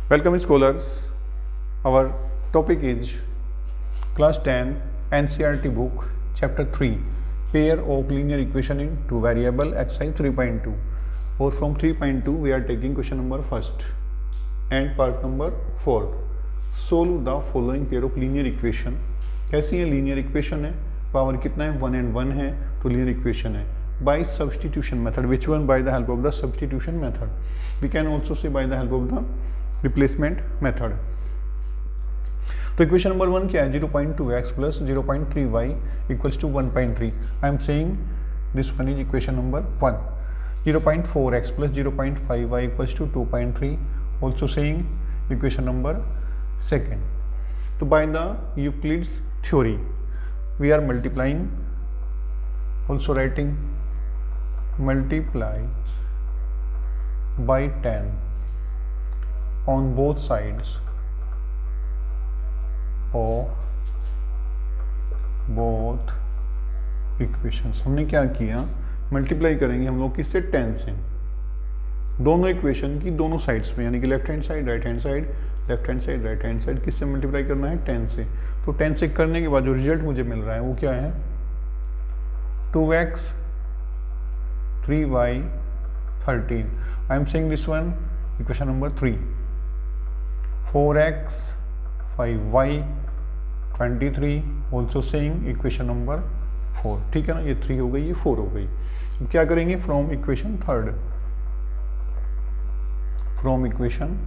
Welcome scholars. Our topic is class 10 NCERT book chapter 3 pair of linear equation in two variable exercise 3.2 or from 3.2 we are taking question number first and part number 4. Solve the following pair of linear equation. कैसी है linear equation है, power कितना है 1 and 1 है तो linear equation है. By substitution method, which one? By the help of the substitution method. We can also say by the help of the replacement method. तो equation number 1 क्या है 0.2x plus 0.3y equals to 1.3. I am saying this one is equation number 1. 0.4x plus 0.5y equals to 2.3. Also saying equation number 2. तो by the Euclid's theory we are multiplying, also writing multiply by 10 on both sides of both equations. हमने क्या किया, multiply करेंगे हम लोग किससे 10 से, दोनों इक्वेशन की दोनों साइड्स में, यानी कि left hand side right hand side, left hand side right hand side, किससे मल्टीप्लाई करना है 10 से. तो 10 से करने के बाद जो रिजल्ट मुझे मिल रहा है वो क्या है 2x 3y 13. I am saying this one equation number 3. 4x 5y 23. Also saying equation number 4. ठीक है ना, ये 3 हो गई, ये 4 हो गई. अब क्या करेंगे from equation third, from equation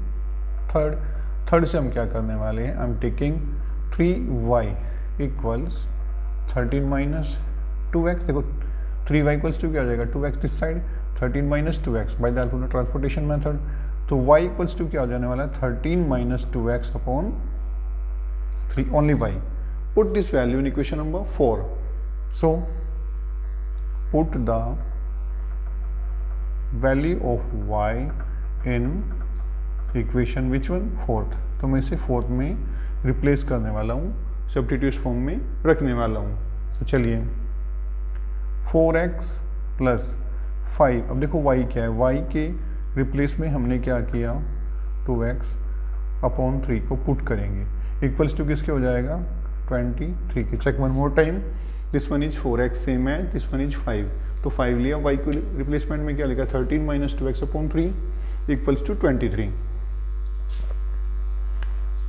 third से हम क्या करने वाले हैं, I am taking 3y equals 13 minus 2x. देखो 3y इक्वल्स टू क्या आ जाएगा 2x this side, 13 minus 2x bye the help of the transportation method. तो y इक्वल्स टू क्या हो जाने वाला है 13 minus 2x upon 3 only y. Put this value in equation number 4. So put the value of y in equation which one 4th. तो मैं इसे 4th में रिप्लेस करने वाला हूँ, सब्स्टिट्यूट फॉर्म में रखने वाला हूँ. तो चलिए 4x प्लस 5. अब देखो y क्या है, y के रिप्लेस में हमने क्या किया 2x अपॉन 3 को पुट करेंगे, इक्वल्स टू किसके हो जाएगा 23 के. Check one more time, this one is 4x same है, दिस वन इज 5. तो 5 लिया, y को रिप्लेसमेंट में क्या लिखा 13 minus 2x upon 3 equals to 23.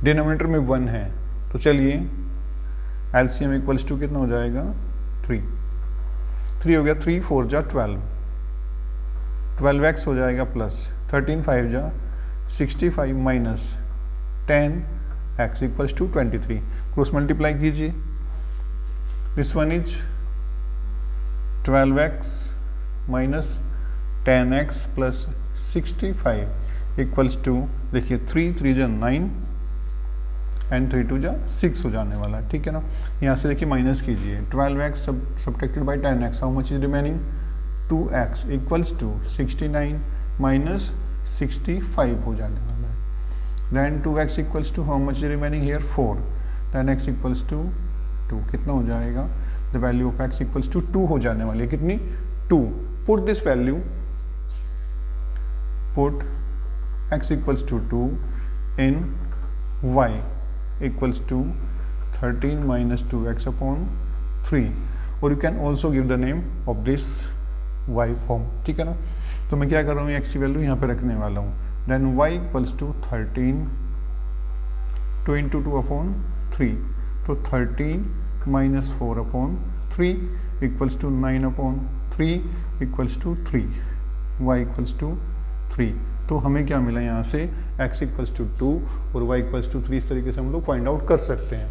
Denominator में 1 है तो चलिए एलसीएम इक्वल्स टू कितना हो जाएगा 3 हो गया, 3 4 जा 12x हो जाएगा प्लस 13 5 जा 65 minus 10x equals to 23. Cross multiply कीजिए, this one is 12x minus 10x plus 65 equals to, देखिए 3 3 जा 9 एंड 3 2 जा 6 हो जाने वाला, ठीक है ना. यहाँ से देखिए माइनस कीजिए, 12x subtracted by 10x, how much is remaining 2x equals to 69 minus 65 हो जाने वाला है. Then 2x equals to how much is remaining here 4, then x equals to 2. कितना हो जाएगा, the value of x equals to 2 हो जाने वाली है, कितनी 2. Put this value, put x equals to 2 in y equals to 13 minus 2x upon 3, or you can also give the name of this y form, ठीक है ना. तो मैं क्या कर रहा हूँ, x की वैल्यू यहाँ पे रखने वाला हूँ. then y equals to 13 2 into 2 upon 3, तो 13 minus 4 upon 3 equals to 9 upon 3 equals to 3, y equals to 3. तो हमें क्या मिला यहाँ से x इक्वल्स टू 2 और y इक्वल्स टू 3. इस तरीके से हम लोग फाइंड आउट कर सकते हैं.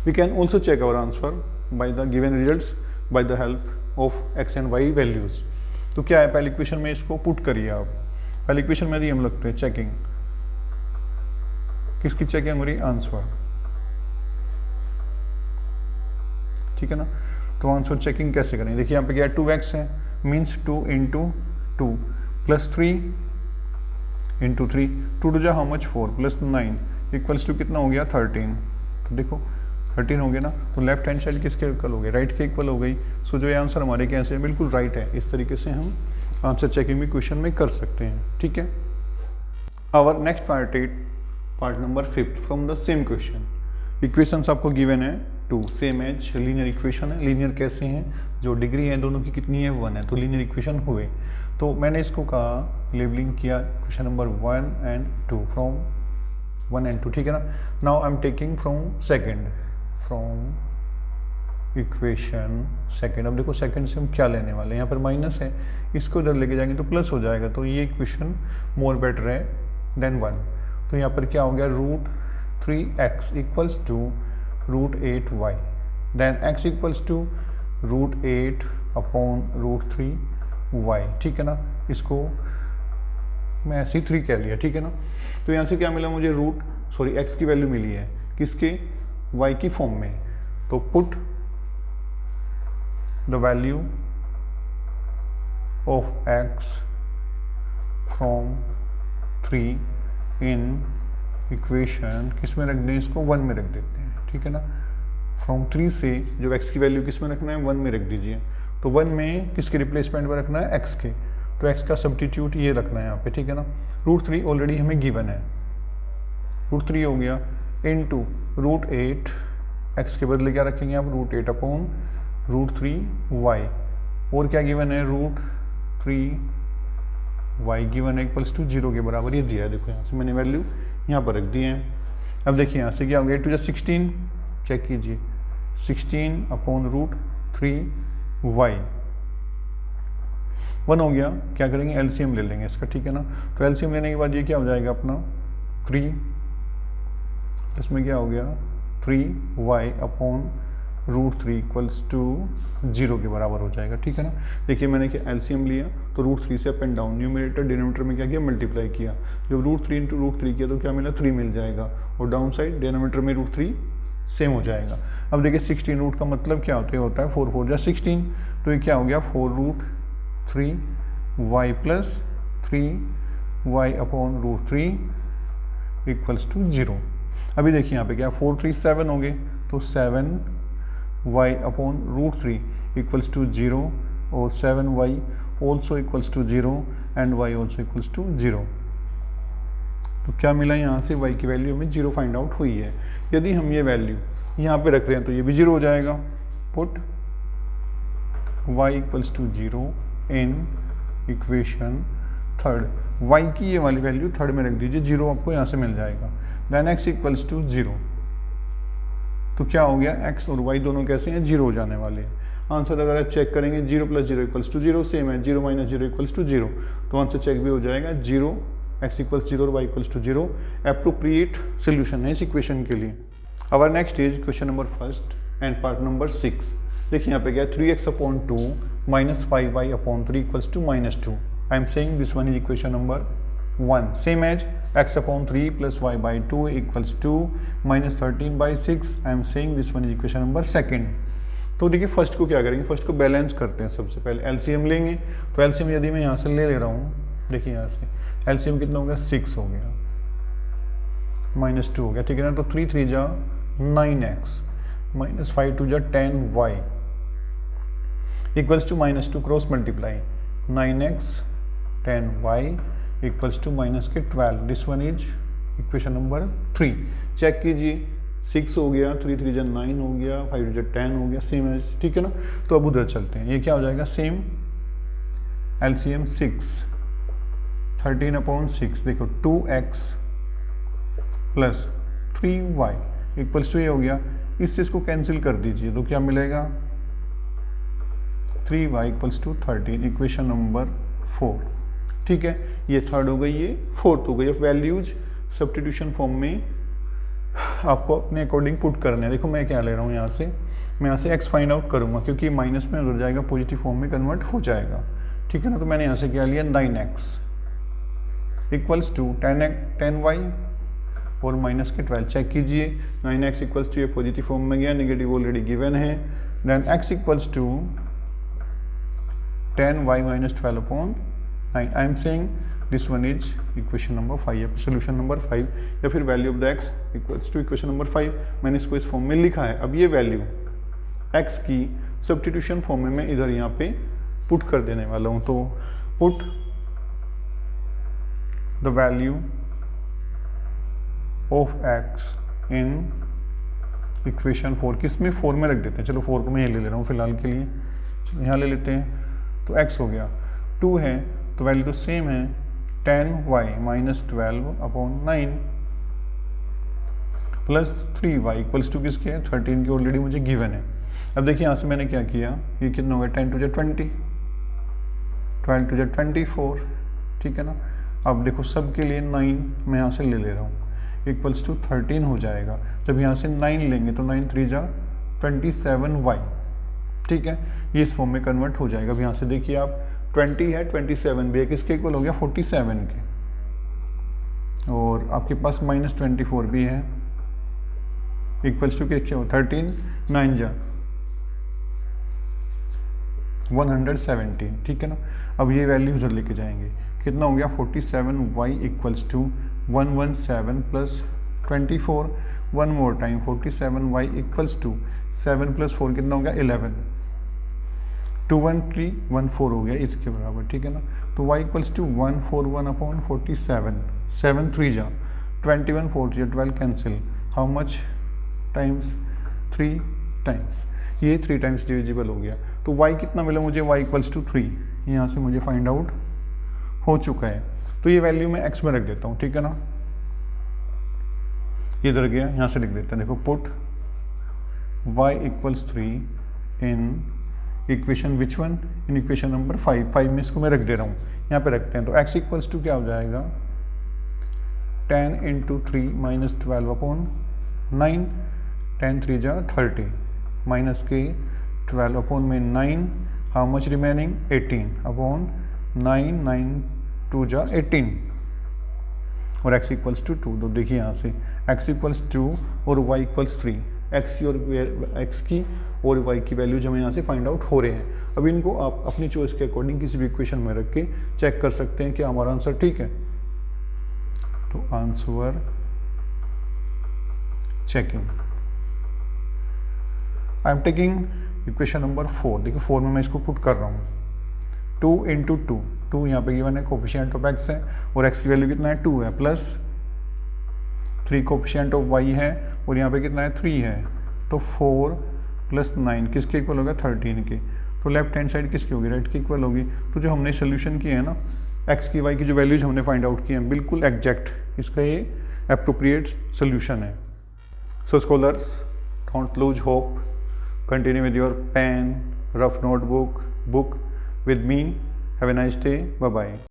We can also check our answer by the given results by the help of x and y values. तो क्या है, पहली इक्वेशन में इसको पुट करिए आप. पहली इक्वेशन में हम लगते हैं चेकिंग, किसकी चेकिंग हो रही, आंसर, ठीक है ना. तो आंसर चेकिंग कैसे करेंगे, देखिए यहाँ पे क्या 2x है, means 2 into 2 plus 3 into 3, 2 two जा how much 4 plus 9 equals to कितना हो गया 13. तो देखो 13 हो गया ना, तो लेफ्ट हैंड साइड किसके इक्वल हो गई, राइट के इक्वल हो गई. सो जो ये आंसर हमारे कैसे है, बिल्कुल राइट है. इस तरीके से हम आंसर चेकिंग भी क्वेश्चन में कर सकते हैं, ठीक है. Our next part number 5 from the same question. Equations आपको गिवन है two, same as linear equation है। लीनियर कैसे हैं, जो डिग्री है दोनों की कितनी है 1 है, तो लीनियर इक्वेशन हुए। तो मैंने इसको कहा लेबलिंग किया question number 1 and 2 from 1 and 2, ठीक है ना। Now I am taking from second, from equation second. अब देखो सेकेंड से हम क्या लेने वाले हैं, यहाँ पर माइनस है, इसको इधर लेके जाएंगे तो प्लस हो जाएगा, तो ये इक्वेशन मोर बेटर है देन 1। तो यहाँ पर क्या हो गया, √3x equals to √8y, then x equals to √8 upon √3y, ठीक है ना। इसको मैं ऐसे ही 3 कह लिया, ठीक है ना। तो यहाँ से क्या मिला मुझे, x की वैल्यू मिली है किसके, y की फॉर्म में। तो put the value of x from 3 in equation, किस में रख दें इसको, 1 में रख देते हैं, ठीक है ना। फ्रॉम 3 से जो x की वैल्यू किस में रखना है, 1 में रख दीजिए। तो 1 में किसके रिप्लेसमेंट में रखना है, x के, तो x का सब्स्टिट्यूट ये रखना है यहाँ पे, ठीक है ना। √3 ऑलरेडी हमें गिवन है, √3 हो गया इनटू √8, x के बदले क्या रखेंगे आप, √8 अपॉन √3y, और क्या गिवन है, √3y गिवन है इक्वल्स टू 0 के बराबर, ये दिया है। देखो यहाँ से मैंने वैल्यू यहाँ पर रख दी है। अब देखिए यहाँ से क्या हो गया, 8 × 16, चेक कीजिए, 16 अपॉन √3y 1 हो गया। क्या करेंगे, एलसीएम ले लेंगे इसका, ठीक है ना। तो एलसीएम लेने के बाद ये क्या हो जाएगा अपना 3, इसमें क्या हो गया 3y अपॉन √3 इक्वल्स टू 0 के बराबर हो जाएगा, ठीक है ना। देखिए मैंने क्या एलसीएम लिया, तो √3 से up and down, numerator denominator में क्या किया, मल्टीप्लाई किया। जब √3 × √3 किया तो क्या मिला, 3 मिल जाएगा, और डाउन साइड डिनोमिनेटर में √3 सेम हो जाएगा। अब देखिए 16 रूट का मतलब क्या होता है 4 4 16, तो ये क्या हो गया 4√3y plus 3y upon √3 equals to 0। अभी देखिए यहाँ पे क्या 4 3 7 हो गए, तो 7y अपॉन √3 इक्वल्स टू 0, और 7y also equals to 0 and y also equals to 0। तो क्या मिला यहाँ से, y की वैल्यू हमें 0 फाइंड आउट हुई है। यदि हम ये वैल्यू यहाँ पे रख रहे हैं तो ये भी 0 हो जाएगा। Put y equals to 0 in equation third, y की ये वाली वैल्यू थर्ड में रख दीजिए, 0 आपको यहाँ से मिल जाएगा। देन x इक्वल्स टू 0, तो क्या हो गया, x और y दोनों कैसे हैं, 0 हो जाने वाले हैं। आंसर अगर आप चेक करेंगे 0 + 0 इक्वल्स टू 0, सेम है 0 - 0 इक्वल्स टू 0, तो आंसर चेक भी हो जाएगा 0, x इक्वल्स 0 और y equals to 0। Appropriate solution है इस इक्वेशन के लिए। Our next is question number 1 and part number 6। देखिए यहाँ पे क्या है, 3x upon 2 minus 5y upon 3 equals to -2। I am saying this one is equation number 1, same as x upon 3 plus y by 2 equals to -13/6। I am saying this one is equation number 2। तो देखिए first को क्या करेंगे, first को balance करते हैं। सबसे पहले एलसीएम लेंगे, तो एलसीएम यदि मैं यहाँ से ले रहा हूँ, देखिए यहाँ से एलसीएम कितना हो गया, 6 हो गया, -2 हो गया, ठीक है ना। तो 3 3 जा 9x माइनस 5 2 जा 10y equals to -2, cross multiply 9x 10y equals to minus के 12। This one is equation number 3। Check कीजिए, 6 हो गया, 3 3 जा 9 हो गया, 5 2 जा 10 हो गया, सेम है, ठीक है ना। तो अब उधर चलते हैं, ये क्या हो जाएगा, सेम एलसीएम 6 13/6, देखो 2x plus 3y equals to ये हो गया, इससे इसको कैंसिल कर दीजिए, तो क्या मिलेगा 3y equals to 13, equation number 4, ठीक है। ये थर्ड हो गई, ये फोर्थ हो गई। अब वैल्यूज सब्स्टिट्यूशन फॉर्म में आपको अपने अकॉर्डिंग पुट करने हैं। देखो मैं क्या ले रहा हूँ, यहाँ से मैं यहाँ से x फाइंड आउट करूँगा, क्योंकि माइनस में उधर जाएगा, पॉजिटिव फॉर्म में कन्वर्ट हो जाएगा, ठीक है ना। तो मैंने यहाँ से क्या लिया, 9x इक्वल्स टू 10y और माइनस के 12। चेक कीजिए, 9x इक्वल्स टू ये पॉजिटिव फॉर्म में गया, नेगेटिव ऑलरेडी गिवन है। Then x equals to 10y - 12/9। I am saying this one is equation number 5, solution number 5, या फिर value of the x equals to equation number 5। मैंने इसको इस form में लिखा है। अब ये वैल्यू x की सब्स्टिट्यूशन फॉर्म में मैं इधर यहाँ पे पुट कर देने वाला हूँ। तो put the value of x in equation 4, किस में 4 में रख देते हैं, चलो 4 को मैं ये ले ले रहा हूँ फिलहाल के लिए, चलो यहाँ ले लेते हैं, तो x हो गया 2 है तो वैल्यू तो सेम है 10y minus 12 upon 9 plus 3y equals to किसके है 13 की ऑलरेडी मुझे गिवन है। अब देखिए यहाँ से मैंने क्या किया, ये कितना हो गया 10 टू 20, 12 टू 24, ठीक है ना। अब देखो सब के लिए 9 मैं यहाँ से ले रहा हूँ, इक्वल्स टू 13 हो जाएगा। जब यहाँ से 9 लेंगे तो 9 3 जा 27y, ठीक है, ये इस फॉर्म में कन्वर्ट हो जाएगा। अब यहाँ से देखिए आप 20 है 27 भी है, किसके इक्वल हो गया 47 के, और आपके पास -24 भी है, इक्वल्स टू क्या हो 13, 9 जा 117, ठीक है ना। अब ये वैल्यू उधर लेके जाएंगे, कितना हो गया 47y इक्वल्स टू 117 प्लस 24, one more time 47y equals to 7 plus 4 कितना हो गया 11, 21314 हो गया इसके बराबर, ठीक है ना। तो y इक्वल्स टू 141 अपॉन 47, 7 3 जा 21, 4 जा 12 cancel, how much times 3 times, ये 3 टाइम्स डिविजिबल हो गया। तो y कितना मिला मुझे, y इक्वल्स टू 3, यहाँ से मुझे फाइंड आउट हो चुका है। तो ये वैल्यू मैं x में रख देता हूँ, ठीक है ना, इधर गया, यहाँ से लिख देते हैं, देखो put y equals 3 in equation which one, in equation number 5 में इसको मैं रख दे रहा हूँ, यहाँ पे रखते हैं। तो x इक्वल्स टू क्या हो जाएगा 10 इंटू 3 माइनस 12 अपॉन 9, 10 3 जा 30 माइनस के 12 अपॉन में 9, हाउ मच रिमेनिंग 18 अपॉन 9, 9 2 जा 18, और x इक्वल्स टू 2। तो देखिए यहाँ से x इक्वल्स 2 और y इक्वल्स 3, x की और y की वैल्यू जो हमें यहाँ से फाइंड आउट हो रहे हैं। अब इनको आप अपनी चॉइस के अकॉर्डिंग किसी भी इक्वेशन में रख के चेक कर सकते हैं कि हमारा आंसर ठीक है। तो answer checking, I am taking equation number 4, देखिए 4 में मैं इसको पुट कर रहा हूँ, 2 इंटू 2 यहाँ पे गिवन है, कोफिशिएंट ऑफ x है और x की वैल्यू कितना है 2 है, प्लस 3 कोफिशिएंट ऑफ y है और यहाँ पे कितना है 3 है, तो 4 प्लस 9 किसके इक्वल होगा 13 के। तो लेफ्ट हैंड साइड किसकी होगी, राइट की इक्वल होगी। तो जो हमने सोल्यूशन किया है ना, x की y की जो वैल्यूज हमने फाइंड आउट किए हैं बिल्कुल एग्जैक्ट, इसका ये अप्रोप्रिएट सोल्यूशन है। So scholars, don't lose hope, continue with your pen, rough notebook, book with me. Have a nice day. Bye bye.